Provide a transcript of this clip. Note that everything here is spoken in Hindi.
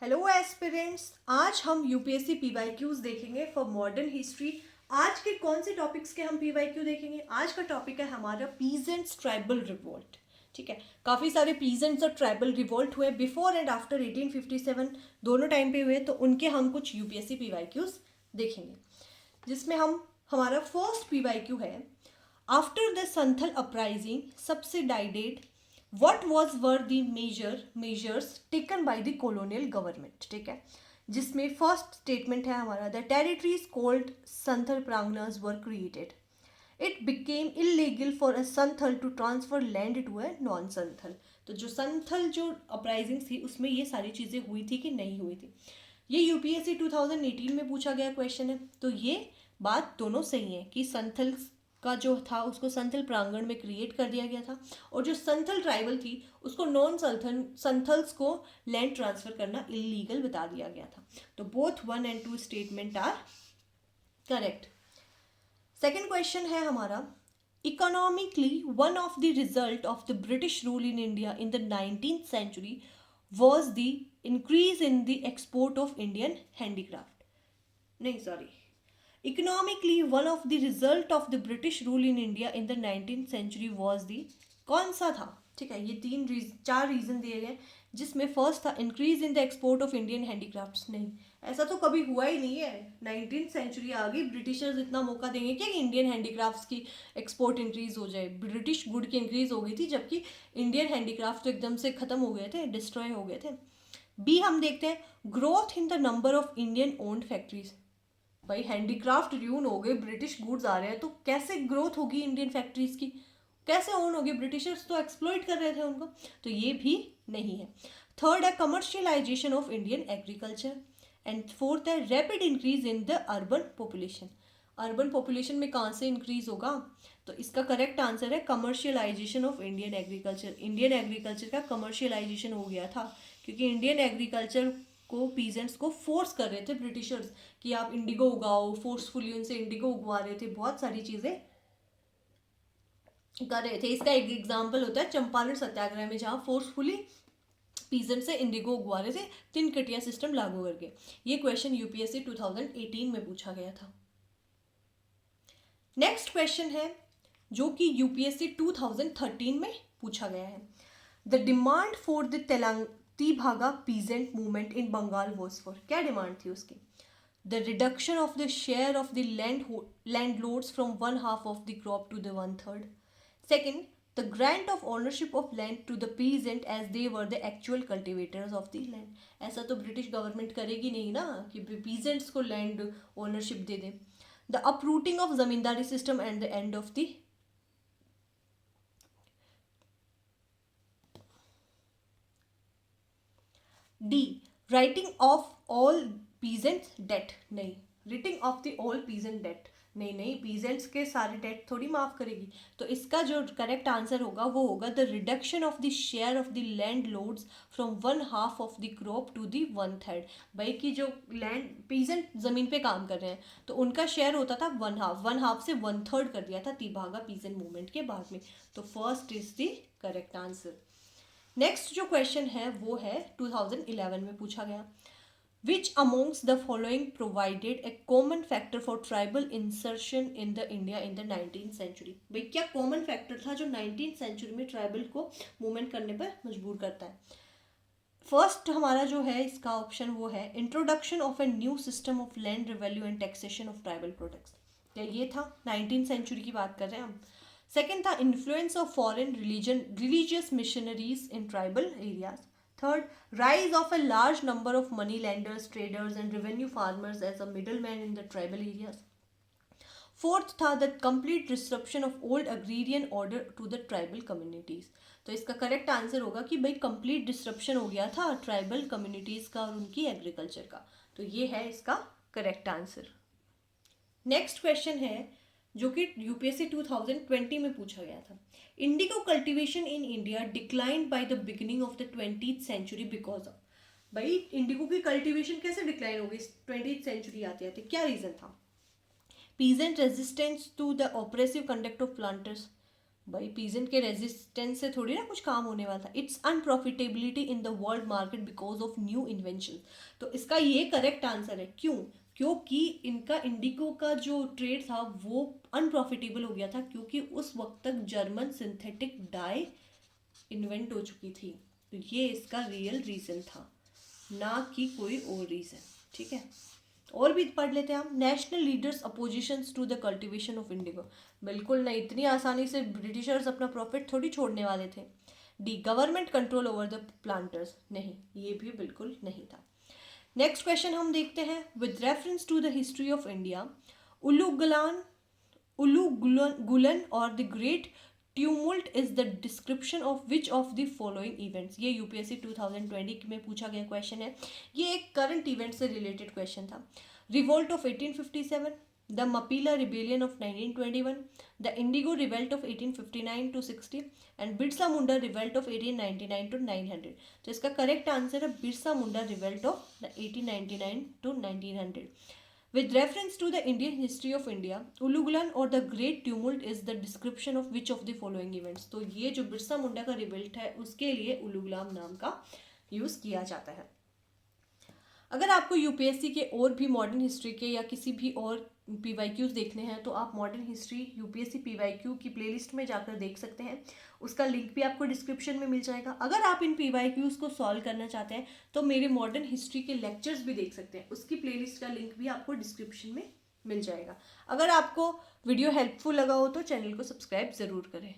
हेलो एस्पिरेंट्स, आज हम यूपीएससी पीवाईक्यूज देखेंगे फॉर मॉडर्न हिस्ट्री। आज के कौन से टॉपिक्स के हम पीवाईक्यू देखेंगे? आज का टॉपिक है हमारा पीजेंट्स ट्राइबल रिवोल्ट। ठीक है, काफ़ी सारे पीजेंट्स और ट्राइबल रिवोल्ट हुए बिफोर एंड आफ्टर 1857, दोनों टाइम पे हुए, तो उनके हम कुछ यूपीएससी पीवाईक्यूज देखेंगे, जिसमें हम हमारा फर्स्ट पीवाईक्यू है after the Santhal uprising subsidized what was were the measures taken by the colonial government। ठीक है, जिसमें फर्स्ट स्टेटमेंट है हमारा the territories called Santhal Parganas were created. It became illegal for a Santhal to transfer land to a non Santhal. तो जो संथल जो अपराइजिंग थी उसमें ये सारी चीज़ें हुई थी कि नहीं हुई थी, ये यूपीएससी 2018 में पूछा गया क्वेश्चन है। तो ये बात दोनों सही है कि संथल का जो था उसको संथल प्रांगण में क्रिएट कर दिया गया था, और जो संथल ट्राइबल थी उसको नॉन संथल्स को लैंड ट्रांसफर करना इलीगल बता दिया गया था। तो both 1 and 2 statement are correct. Second question है हमारा economically one of the result of the British rule in India in the 19th century was the increase in the export of Indian handicraft। नहीं, sorry, economically one of the result of the British rule in India in the 19th century was the, कौन सा था? ठीक है, ये चार रीजन दिए गए, जिसमें फर्स्ट था increase in the export of Indian handicrafts. नहीं, ऐसा तो कभी हुआ ही नहीं है। 19th century आ गई, ब्रिटिशर्स इतना मौका देंगे क्या कि इंडियन हैंडीक्राफ्ट्स की एक्सपोर्ट इंक्रीज हो जाए? ब्रिटिश गुड की इंक्रीज हो गई थी, जबकि इंडियन हैंडीक्राफ्ट तो एकदम से खत्म हो गए थे, डिस्ट्रॉय हो गए थे। बी हम देखते हैं growth in the number of Indian owned factories. भाई हैंडीक्राफ्ट र्यून हो गए, ब्रिटिश गुड्स आ रहे हैं, तो कैसे ग्रोथ होगी इंडियन फैक्ट्रीज की? कैसे ओन होगी? ब्रिटिशर्स तो एक्सप्लॉइट कर रहे थे उनको। तो ये भी नहीं है। थर्ड है commercialisation of Indian agriculture. And fourth है rapid increase in the urban population. Urban population में कहाँ से इंक्रीज होगा? तो इसका करेक्ट आंसर है commercialisation of Indian agriculture. Indian agriculture का कमर्शियलाइजेशन हो गया था, क्योंकि इंडियन एग्रीकल्चर को पीजेंट्स को फोर्स कर रहे थे ब्रिटिशर्स कि आप इंडिगो उगाओ, फोर्सफुली उनसे इंडिगो उगवा रहे थे, बहुत सारी चीज़ें कर रहे थे। इसका एक एग्जाम्पल होता है चंपारण सत्याग्रह में, जहाँ फोर्सफुली पीजेंट से इंडिगो उगवा रहे थे तीन कटिया सिस्टम लागू करके। ये क्वेश्चन यूपीएससी 2018 में पूछा गया था। नेक्स्ट क्वेश्चन है जो कि यूपीएससी 2013 में पूछा गया है। The demand for the Tebhaga peasant movement in Bengal was for, क्या डिमांड थी उसकी? The reduction of the share of the landlords from one half of the crop to the one third. Second, the grant of ownership of land to the peasant as they were the actual cultivators of the land. ऐसा तो ब्रिटिश गवर्नमेंट करेगी नहीं ना कि peasants को लैंड ओनरशिप दे दे। The uprooting of zamindari system and the end of the the writing off all peasants debt. नहीं, writing off the all peasant debt नहीं, नहीं, पीजेंट्स के सारे डेट थोड़ी माफ करेगी। तो इसका जो करेक्ट आंसर होगा वो होगा the reduction of the share of the landlords from one half of the crop to the one third. भाई कि जो लैंड पीजेंट जमीन पे काम कर रहे हैं तो उनका शेयर होता था वन हाफ से वन थर्ड कर दिया था तिभागा पीजेंट मूवमेंट के बाद में। तो first is the correct answer. Next जो क्वेश्चन है वो है 2011 में पूछा गया। Which amongst the following provided a common factor for tribal insurrection in the India in the 19th century। भाई क्या कॉमन फैक्टर था जो 19th century में ट्राइबल को मूवमेंट करने पर मजबूर करता है? फर्स्ट हमारा जो है इसका ऑप्शन वो है introduction of a new system of land revenue and taxation of tribal products. क्या ये था? 19th century की बात कर रहे हैं हम। सेकेंड था influence of foreign religious missionaries in tribal areas. Third, rise of a large number of money lenders, traders and revenue farmers as a middle man in the tribal areas. Fourth था the complete disruption of old agrarian order to the tribal communities. तो इसका करेक्ट आंसर होगा कि भाई कंप्लीट डिस्ट्रप्शन हो गया था ट्राइबल कम्युनिटीज का और उनकी एग्रीकल्चर का। तो ये है इसका करेक्ट आंसर। नेक्स्ट क्वेश्चन है जो कि यूपीएससी 2020 में पूछा गया था। Indigo cultivation in India declined by the beginning of the 20th century because of. भाई इंडिगो की कल्टीवेशन कैसे डिक्लाइन हो गई 20th century आते आते? क्या रीजन था? Peasant resistance to the oppressive conduct of planters. भाई पीजेंट के रेजिस्टेंस से थोड़ी ना कुछ काम होने वाला था। It's unprofitability in the world market because of new invention. तो इसका ये करेक्ट आंसर है। क्यों? क्योंकि इनका इंडिगो का जो ट्रेड था वो अनप्रॉफिटेबल हो गया था, क्योंकि उस वक्त तक जर्मन सिंथेटिक डाई इन्वेंट हो चुकी थी। तो ये इसका रियल रीजन था, ना कि कोई और रीजन। ठीक है, और भी पढ़ लेते हैं हम। National leaders oppositions to the cultivation of indigo. बिल्कुल नहीं, इतनी आसानी से ब्रिटिशर्स अपना प्रॉफिट थोड़ी छोड़ने वाले थे। D, government control over the planters. नहीं, ये भी बिल्कुल नहीं था। नेक्स्ट क्वेश्चन हम देखते हैं। With reference to the history of India, Ulgulan Ulgulan और the great tumult is the description of which of the following events. ये यूपीएससी 2020 में पूछा गया क्वेश्चन है। ये एक करंट इवेंट से रिलेटेड क्वेश्चन था। Revolt of 1857, the Mappila rebellion of 1921, the indigo revolt of 1859 to 60 and Birsa Munda revolt of 1899 to 900। तो इसका करेक्ट आंसर है Birsa Munda revolt of 1899 to 1900। With reference to the Indian history of India, उलूगलन और the great tumult is the description of which of the following events. तो ये जो बिरसा मुंडा का रिवल्ट है उसके लिए उलूगलाम नाम का यूज किया जाता है। अगर आपको यूपीएससी के और भी मॉडर्न हिस्ट्री के या किसी भी और पीवाईक्यूज देखने हैं तो आप मॉडर्न हिस्ट्री यूपीएससी पीवाईक्यू की प्लेलिस्ट में जाकर देख सकते हैं। उसका लिंक भी आपको डिस्क्रिप्शन में मिल जाएगा। अगर आप इन पीवाईक्यूज को सॉल्व करना चाहते हैं तो मेरे मॉडर्न हिस्ट्री के लेक्चर्स भी देख सकते हैं। उसकी प्लेलिस्ट का लिंक भी आपको डिस्क्रिप्शन में मिल जाएगा। अगर आपको वीडियो हेल्पफुल लगा हो तो चैनल को सब्सक्राइब ज़रूर करें।